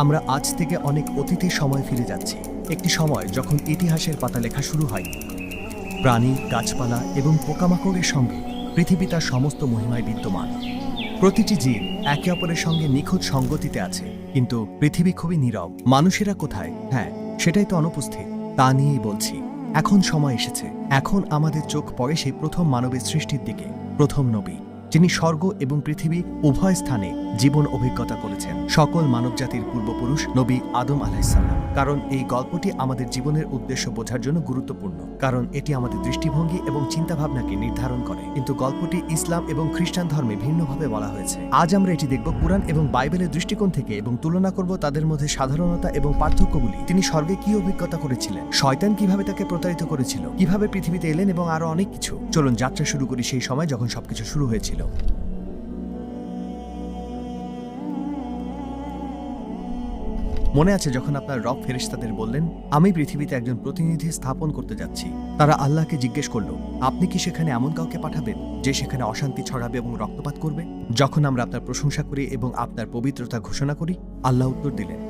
আমরা আজ থেকে অনেক অতীতের সময় ফিরে যাচ্ছি, একটি সময় যখন ইতিহাসের পাতা লেখা শুরু হয়। প্রাণী, গাছপালা এবং পোকামাকড়ের সঙ্গে পৃথিবী তার সমস্ত মহিমায় বিদ্যমান। প্রতিটি জীব একে অপরের সঙ্গে নিখুঁত সঙ্গতিতে আছে, কিন্তু পৃথিবী খুবই নীরব। মানুষেরা কোথায়? হ্যাঁ, সেটাই তো অনুপস্থিত। তা নিয়েই বলছি, এখন সময় এসেছে। এখন আমাদের চোখ পড়ে সেই প্রথম মানবের সৃষ্টির দিকে, প্রথম নবী, যিনি স্বর্গ এবং পৃথিবী উভয় স্থানে জীবন অভিজ্ঞতা করেছেন। সকল মানবজাতির পূর্বপুরুষ নবী আদম আলাইহিসসালাম। কারণ এই গল্পটি আমাদের জীবনের উদ্দেশ্য বোঝার জন্য গুরুত্বপূর্ণ, কারণ এটি আমাদের দৃষ্টিভঙ্গি এবং চিন্তাভাবনাকে নির্ধারণ করে। কিন্তু গল্পটি ইসলাম এবং খ্রিস্টান ধর্মে ভিন্নভাবে বলা হয়েছে। আজ আমরা এটি দেখব কুরআন এবং বাইবেলের দৃষ্টিকোণ থেকে এবং তুলনা করব তাদের মধ্যে সাধারণতা এবং পার্থক্যগুলি। তিনি স্বর্গে কি অভিজ্ঞতা করেছিলেন, শয়তান কিভাবে তাকে প্রতারিত করেছিল, কিভাবে পৃথিবীতে এলেন এবং আরো অনেক কিছু। চলুন যাত্রা শুরু করি সেই সময় যখন সবকিছু শুরু হয়েছিল। মনে আছে যখন আপনার রব ফেরেশতাদের বললেন, আমি পৃথিবীতে একজন প্রতিনিধি স্থাপন করতে যাচ্ছি। তারা আল্লাহকে জিজ্ঞেস করল, আপনি কি সেখানে এমন কাউকে পাঠাবেন যে সেখানে অশান্তি ছড়াবে এবং রক্তপাত করবে? যখন আমরা আপনার প্রশংসা করি এবং আপনার পবিত্রতা ঘোষণা করি, আল্লাহ উত্তর দিলেন,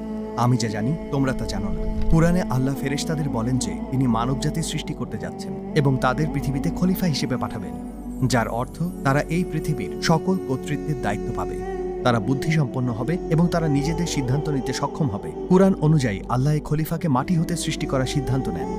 আমি যা জানি তোমরা তা জানো না। কুরআনে আল্লাহ ফেরেশতাদের বলেন যে তিনি মানবজাতির সৃষ্টি করতে যাচ্ছেন এবং তাদের পৃথিবীতে খলিফা হিসেবে পাঠাবেন, যার অর্থ তারা এই পৃথিবীর সকল কর্তৃত্বের দায়িত্ব পাবে। তারা বুদ্ধিসম্পন্ন হবে এবং তারা নিজেদের সিদ্ধান্ত নিতে সক্ষম হবে। কুরআন অনুযায়ী আল্লাহ এই খলিফাকে মাটি হতে সৃষ্টি করার সিদ্ধান্ত নেন।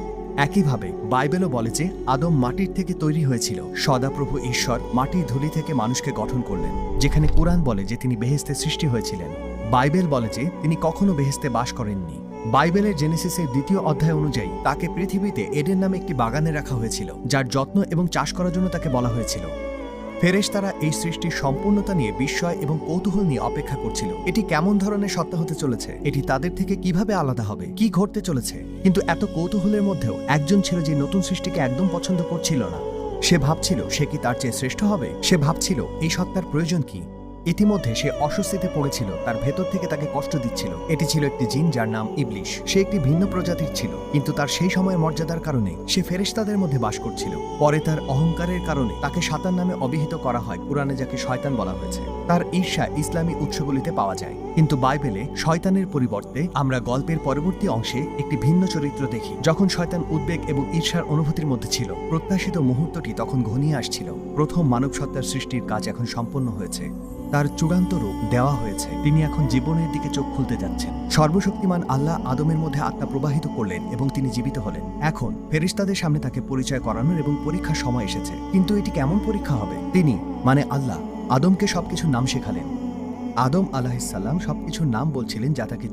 একইভাবে বাইবেলও বলে যে আদম মাটির থেকে তৈরি হয়েছিল। সদাপ্রভু ঈশ্বর মাটির ধুলি থেকে মানুষকে গঠন করলেন। যেখানে কুরআন বলে যে তিনি বেহেশতে সৃষ্টি হয়েছিলেন, বাইবেল বলে যে তিনি কখনো বেহেশতে বাস করেননি। বাইবেলের জেনেসিসের 2য় অধ্যায় অনুযায়ী তাকে পৃথিবীতে এডেন নামে একটি বাগানে রাখা হয়েছিল, যার যত্ন এবং চাষ করার জন্য তাকে বলা হয়েছিল। ফেরেশতারা এই সৃষ্টির সম্পূর্ণতা নিয়ে বিস্ময় এবং কৌতূহল নিয়ে অপেক্ষা করছিল। এটি কেমন ধরনের সত্তা হতে চলেছে, এটি তাদের থেকে কিভাবে আলাদা হবে, কি ঘটতে চলেছে। কিন্তু এত কৌতূহলের মধ্যেও একজন ছিল যে নতুন সৃষ্টিকে একদম পছন্দ করছিল না। সে ভাবছিল সে কি তার চেয়ে শ্রেষ্ঠ হবে। সে ভাবছিল এই সত্তার প্রয়োজন কি। ইতিমধ্যে সে অস্বস্তিতে পড়েছিল, তার ভেতর থেকে তাকে কষ্ট দিচ্ছিল। এটি ছিল একটি জিন যার নাম ইবলিশ। সে একটি ভিন্ন প্রজাতির ছিল, কিন্তু তার সেই সময়ের মর্যাদার কারণে সে ফেরেশতাদের মধ্যে বাস করছিল। পরে তার অহংকারের কারণে তাকে শয়তান নামে অভিহিত করা হয়, কুরআনে যাকে শয়তান বলা হয়েছে। তার ঈর্ষা ইসলামী উৎসগুলিতে পাওয়া যায়, কিন্তু বাইবেলে শয়তানের পরিবর্তে আমরা গল্পের পরবর্তী অংশে একটি ভিন্ন চরিত্র দেখি। যখন শয়তান উদ্বেগ এবং ঈর্ষার অনুভূতির মধ্যে ছিল, প্রত্যাশিত মুহূর্তটি তখন ঘনিয়ে আসছিল। প্রথম মানব সত্তার সৃষ্টির কাজ এখন সম্পন্ন হয়েছে, তার চূড়ান্ত রূপ দেওয়া হয়েছে। তিনি এখন জীবনের দিকে চোখ খুলতে যাচ্ছেন। সর্বশক্তিমান আল্লাহ আদমের মধ্যে আত্মা প্রবাহিত করলেন এবং তিনি জীবিত হলেন। এখন ফেরেশতাদের সামনে তাকে পরিচয় করানোর এবং পরীক্ষার সময় এসেছে। কিন্তু এটি কেমন পরীক্ষা হবে? তিনি মানে আল্লাহ আদমকে সবকিছুর নাম শেখালেন। আদম আলাইহিসসালাম সবকিছুর নাম বলছিলেন যা তাকে